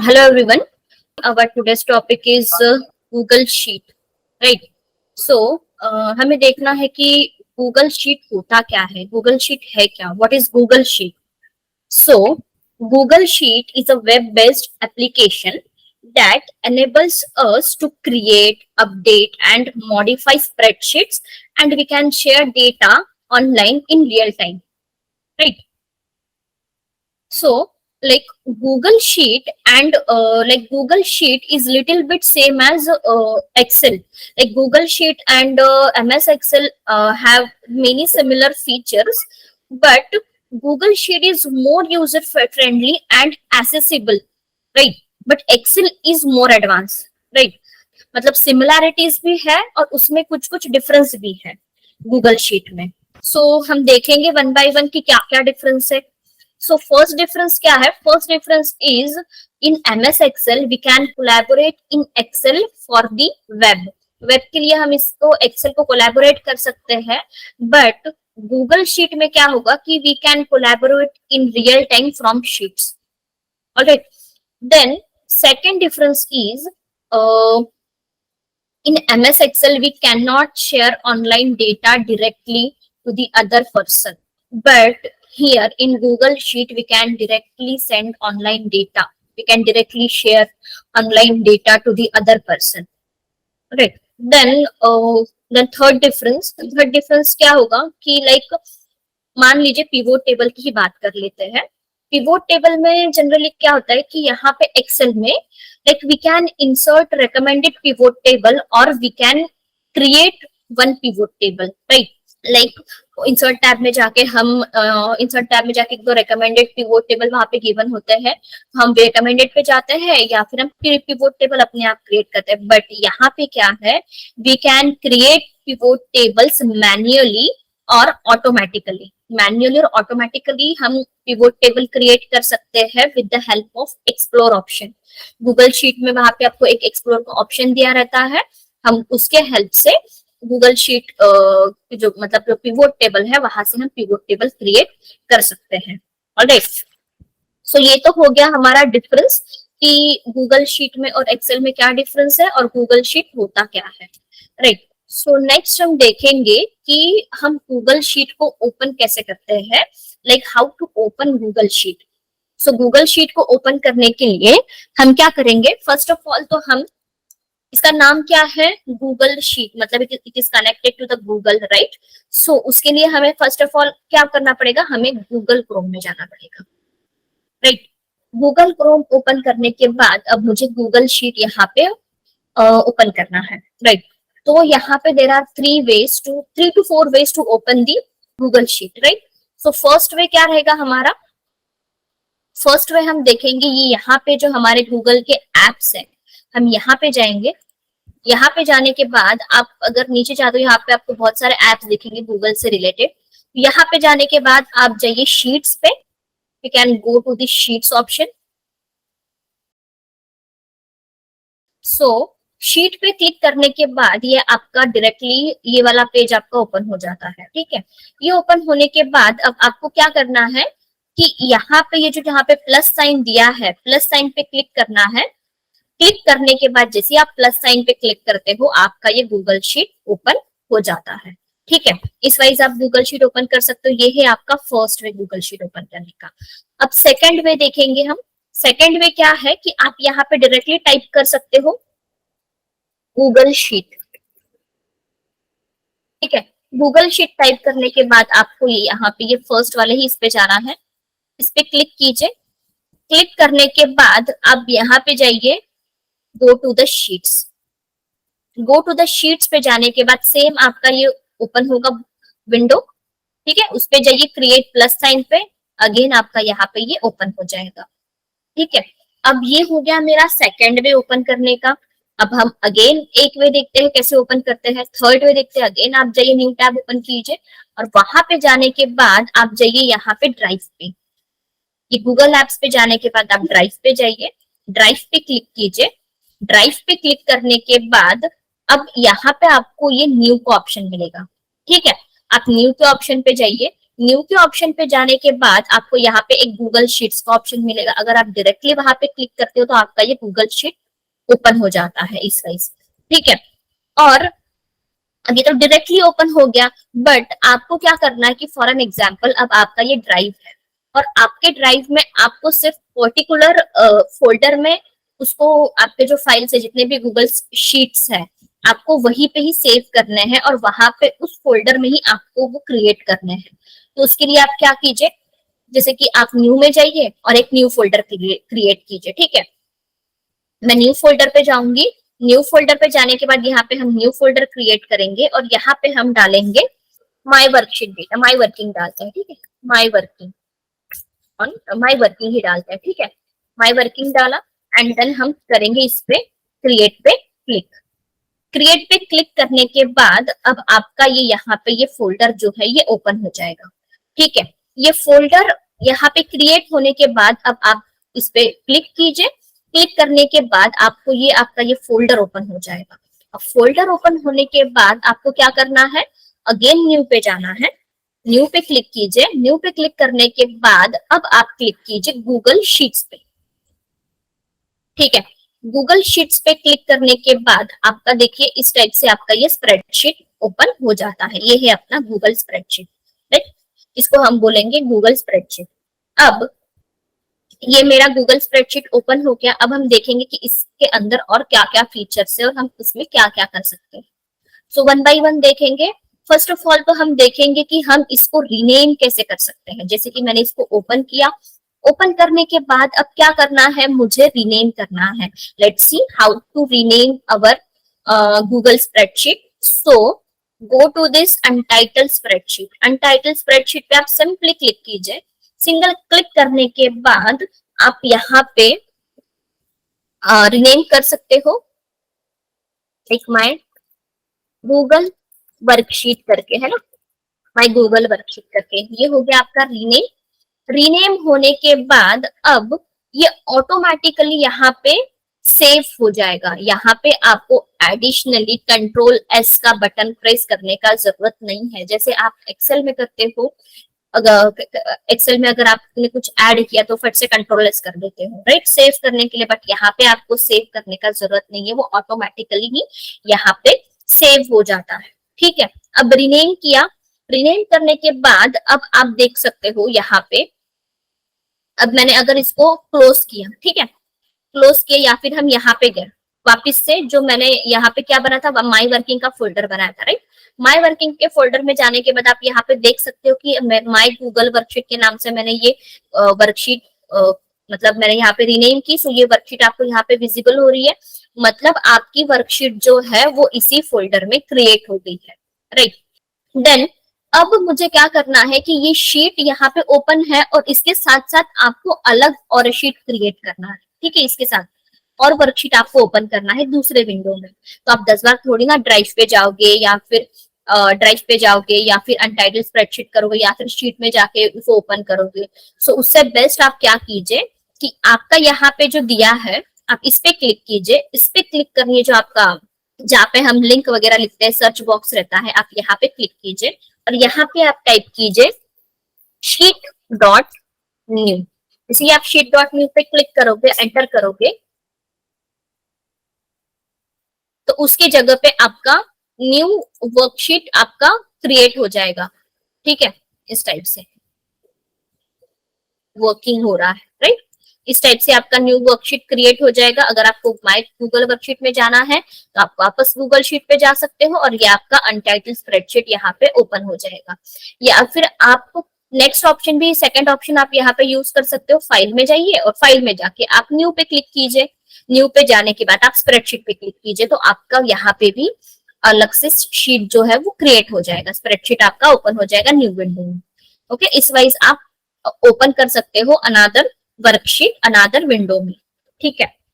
Hello everyone. Our today's topic is Google Sheet, right? So हमें देखना है कि Google Sheet होता क्या है, Google Sheet है क्या, what is Google Sheet? So Google Sheet is a web-based application that enables us to create, update, and modify spreadsheets, and we can share data online in real time, right? So like Google Sheet and Google Sheet is little bit same as Excel. Like Google Sheet and MS Excel have many similar features, but Google Sheet is more user friendly and accessible, right? But Excel is more advanced, right? मतलब similarities भी है और उसमें कुछ कुछ difference भी है Google sheet में. सो हम देखेंगे वन बाय वन की क्या क्या डिफरेंस है. So first difference क्या है? First difference is in MS Excel we can collaborate in Excel for the web. Web के लिए हम इसको Excel को कोलैबोरेट कर सकते हैं, बट Google शीट में क्या होगा कि we can collaborate in real time from sheets. Alright. Then second difference is in MS Excel we cannot share online data directly to the other person, but here in Google Sheet we can directly send online data, we can directly share online data to the other person, right? Then third difference क्या होगा कि like मान लीजिए pivot table की ही बात कर लेते हैं. पिवोट टेबल में जनरली क्या होता है कि यहाँ पे एक्सेल में like we can insert recommended pivot table or we can create one pivot table, right? Like insert tab में जाके हम इंसर्ट टैब में जाके दो रिकमेंडेड पिवोट टेबल वहां पे गिवन होते हैं, हम रिकमेंडेड पे जाते हैं या फिर हम पिवोट टेबल अपने आप क्रिएट करते हैं. बट यहाँ पे क्या है, we can create pivot tables manually और ऑटोमेटिकली. मैन्युअली और ऑटोमेटिकली हम पिवोट टेबल क्रिएट कर सकते हैं with the help of explore option. Google sheet में वहां पे आपको एक एक्सप्लोर का ऑप्शन दिया रहता है, हम उसके हेल्प से गूगल शीट जो मतलब जो पिवोट टेबल है वहां से हम पिवोट टेबल क्रिएट कर सकते हैं. ऑलराइट. सो ये तो हो गया हमारा डिफरेंस कि गूगल शीट में और एक्सेल में क्या डिफरेंस है और गूगल शीट होता क्या है, राइट? सो नेक्स्ट हम देखेंगे कि हम गूगल शीट को ओपन कैसे करते हैं, like how to open Google sheet. So Google sheet को ओपन करने के लिए हम क्या करेंगे, फर्स्ट ऑफ ऑल तो हम इसका नाम क्या है, गूगल शीट, मतलब it is connected to the Google, right? So उसके लिए हमें फर्स्ट ऑफ ऑल क्या करना पड़ेगा, हमें गूगल क्रोम में जाना पड़ेगा, राइट? गूगल क्रोम ओपन करने के बाद अब मुझे गूगल शीट यहाँ पे ओपन करना है, राइट? तो यहाँ पे there are 3 to 4 ways to open the Google sheet, right? So first way क्या रहेगा हमारा, फर्स्ट वे हम देखेंगे ये यहाँ पे जो हमारे गूगल के एप्स है, हम यहाँ पे जाएंगे. यहाँ पे जाने के बाद आप अगर नीचे जाते हो यहाँ पे आपको बहुत सारे एप्स दिखेंगे गूगल से रिलेटेड. यहाँ पे जाने के बाद आप जाइए शीट्स पे, you can go to the sheets option. So sheet पे क्लिक करने के बाद ये आपका डायरेक्टली ये वाला पेज आपका ओपन हो जाता है, ठीक है? ये ओपन होने के बाद अब आपको क्या करना है कि यहाँ पे ये जो यहाँ पे प्लस साइन दिया है, प्लस साइन पे क्लिक करना है. क्लिक करने के बाद जैसे आप प्लस साइन पे क्लिक करते हो आपका ये गूगल शीट ओपन हो जाता है, ठीक है? इस वाइज आप गूगल शीट ओपन कर सकते हो. ये है आपका first way Google sheet open करने का. अब सेकंड वे देखेंगे हम. सेकंड वे क्या है कि आप यहाँ पे डायरेक्टली टाइप कर सकते हो गूगल शीट, ठीक है? गूगल शीट टाइप करने के बाद आपको ये यहाँ पे ये फर्स्ट वाले ही इस पे जाना है, इस पे क्लिक कीजिए. क्लिक करने के बाद आप यहाँ पे जाइए go to the sheets. Go to the sheets पे जाने के बाद सेम आपका ये ओपन होगा विंडो, ठीक है? उस पे जाइए क्रिएट प्लस साइन पे, अगेन आपका यहाँ पे ये ओपन हो जाएगा, ठीक है? अब ये हो गया मेरा सेकेंड वे ओपन करने का. अब हम अगेन एक वे देखते हैं कैसे ओपन करते हैं. थर्ड वे देखते हैं. अगेन आप जाइए न्यू टैब ओपन कीजिए और वहां पे जाने के बाद आप जाइए यहाँ पे ड्राइव पे. ये गूगल एप्स पे जाने के बाद आप ड्राइव पे जाइए, ड्राइव पे क्लिक कीजिए. ड्राइव पे क्लिक करने के बाद अब यहाँ पे आपको ये न्यू का ऑप्शन मिलेगा, ठीक है? आप न्यू के ऑप्शन पे जाइए. न्यू के ऑप्शन पे जाने के बाद आपको यहाँ पे एक गूगल शीट्स का ऑप्शन मिलेगा। अगर आप डायरेक्टली वहां पे क्लिक करते हो तो आपका ये गूगल शीट ओपन हो जाता है इस वाइज से, ठीक है। और अब ये तो डायरेक्टली ओपन हो गया, बट आपको क्या करना है कि फॉर एन एग्जाम्पल अब आपका ये ड्राइव है और आपके ड्राइव में आपको सिर्फ पर्टिकुलर फोल्डर में उसको, आपके जो फाइल्स है जितने भी गूगल शीट्स है आपको वहीं पे ही सेव करने हैं और वहां पे उस फोल्डर में ही आपको वो क्रिएट करने हैं। तो उसके लिए आप क्या कीजिए, जैसे कि आप न्यू में जाइए और एक न्यू फोल्डर क्रिएट कीजिए, ठीक है। मैं न्यू फोल्डर पे जाऊंगी। न्यू फोल्डर पे जाने के बाद यहाँ पे हम न्यू फोल्डर क्रिएट करेंगे और यहाँ पे हम डालेंगे my worksheet data, my working डालते हैं, ठीक है। My working, on my working ही डालते हैं, ठीक है। माई वर्किंग डाला एंड देन हम करेंगे इस पे क्रिएट पे क्लिक। क्रिएट पे क्लिक करने के बाद अब आपका ये यहाँ पे ये फोल्डर जो है ये ओपन हो जाएगा, ठीक है। ये फोल्डर यहाँ पे क्रिएट होने के बाद अब आप इस पे क्लिक कीजिए। क्लिक करने के बाद आपको ये आपका ये फोल्डर ओपन हो जाएगा। अब फोल्डर ओपन होने के बाद आपको क्या करना है, अगेन न्यू पे जाना है। न्यू पे क्लिक कीजिए। न्यू पे क्लिक करने के बाद अब आप क्लिक कीजिए गूगल शीट्स पे, ठीक है। गूगल शीट्स पे क्लिक करने के बाद आपका देखिए इस टाइप से आपका ये स्प्रेडशीट ओपन हो जाता है। ये है अपना गूगल स्प्रेडशीट, राइट। इसको हम बोलेंगे गूगल स्प्रेडशीट। अब ये मेरा गूगल स्प्रेडशीट ओपन हो गया। अब हम देखेंगे कि इसके अंदर और क्या क्या फीचर्स है और हम इसमें क्या क्या कर सकते हैं। सो वन बाय वन देखेंगे। फर्स्ट ऑफ ऑल तो हम देखेंगे कि हम इसको रीनेम कैसे कर सकते हैं। जैसे कि मैंने इसको ओपन किया, ओपन करने के बाद अब क्या करना है, मुझे रीनेम करना है। Let's see how to rename our Google spreadsheet. So go to this untitled spreadsheet. Untitled spreadsheet पे आप सिंपली क्लिक कीजिए। सिंगल क्लिक करने के बाद आप यहाँ पे रीनेम कर सकते हो, एक माय गूगल वर्कशीट करके, है ना, माय गूगल वर्कशीट करके। ये हो गया आपका रीनेम। रीनेम होने के बाद अब ये ऑटोमेटिकली यहाँ पे सेव हो जाएगा। यहाँ पे आपको एडिशनली कंट्रोल एस का बटन प्रेस करने का जरूरत नहीं है, जैसे आप एक्सेल में करते हो। अगर एक्सेल में अगर आपने कुछ ऐड किया तो फट से कंट्रोल एस कर देते हो, राइट, सेव करने के लिए। बट यहाँ पे आपको सेव करने का जरूरत नहीं है, वो ऑटोमेटिकली ही यहाँ पे सेव हो जाता है, ठीक है। अब रीनेम किया। रीनेम करने के बाद अब आप देख सकते हो यहाँ पे, अब मैंने अगर इसको क्लोज किया, ठीक है, क्लोज किया या फिर हम यहाँ पे गए वापिस से, जो मैंने यहाँ पे क्या बना था, माई वर्किंग का फोल्डर बनाया था, राइट। माई वर्किंग के फोल्डर में जाने के बाद आप यहाँ पे देख सकते हो कि माई गूगल वर्कशीट के नाम से मैंने ये वर्कशीट मतलब मैंने यहाँ पे रीनेम की। सो ये वर्कशीट आपको यहाँ पे विजिबल हो रही है, मतलब आपकी वर्कशीट जो है वो इसी फोल्डर में क्रिएट हो गई है, राइट। देन अब मुझे क्या करना है कि ये शीट यहाँ पे ओपन है और इसके साथ साथ आपको अलग और शीट क्रिएट करना है, ठीक है। इसके साथ और वर्कशीट आपको ओपन करना है दूसरे विंडो में। तो आप 10 बार थोड़ी ना ड्राइव पे जाओगे या फिर अनटाइटल स्प्रेडशीट करोगे या फिर शीट में जाके उसको ओपन करोगे। सो उससे बेस्ट आप क्या कीजिए कि आपका यहाँ पे जो दिया है आप इस पे क्लिक कीजिए। इस पे क्लिक करिए, जो आपका जहाँ पे हम लिंक वगैरह लिखते हैं, सर्च बॉक्स रहता है, आप यहाँ पे क्लिक कीजिए और यहाँ पे आप टाइप कीजिए शीट डॉट न्यू। इसलिए आप शीट डॉट न्यू पे क्लिक करोगे, एंटर करोगे तो उसकी जगह पे आपका न्यू वर्कशीट आपका क्रिएट हो जाएगा, ठीक है। इस टाइप से वर्किंग हो रहा है, राइट। इस टाइप से आपका न्यू वर्कशीट क्रिएट हो जाएगा। अगर आपको माय गूगल वर्कशीट में जाना है तो आप वापस गूगल शीट पे जा सकते हो और ये आपका अनटाइटल स्प्रेडशीट यहाँ पे ओपन हो जाएगा। या फिर आप नेक्स्ट ऑप्शन भी, सेकंड ऑप्शन आप यहाँ पे यूज कर सकते हो। फाइल में जाइए और फाइल में जाके आप न्यू पे क्लिक कीजिए। न्यू पे जाने के बाद आप स्प्रेडशीट पे क्लिक कीजिए, तो आपका यहाँ पे भी अलग से शीट जो है वो क्रिएट हो जाएगा, स्प्रेडशीट आपका ओपन हो जाएगा न्यू विंडो में। ओके, इस वाइज आप ओपन कर सकते हो अनादर वर्कशीट अनादर विंडो में, ठीक है।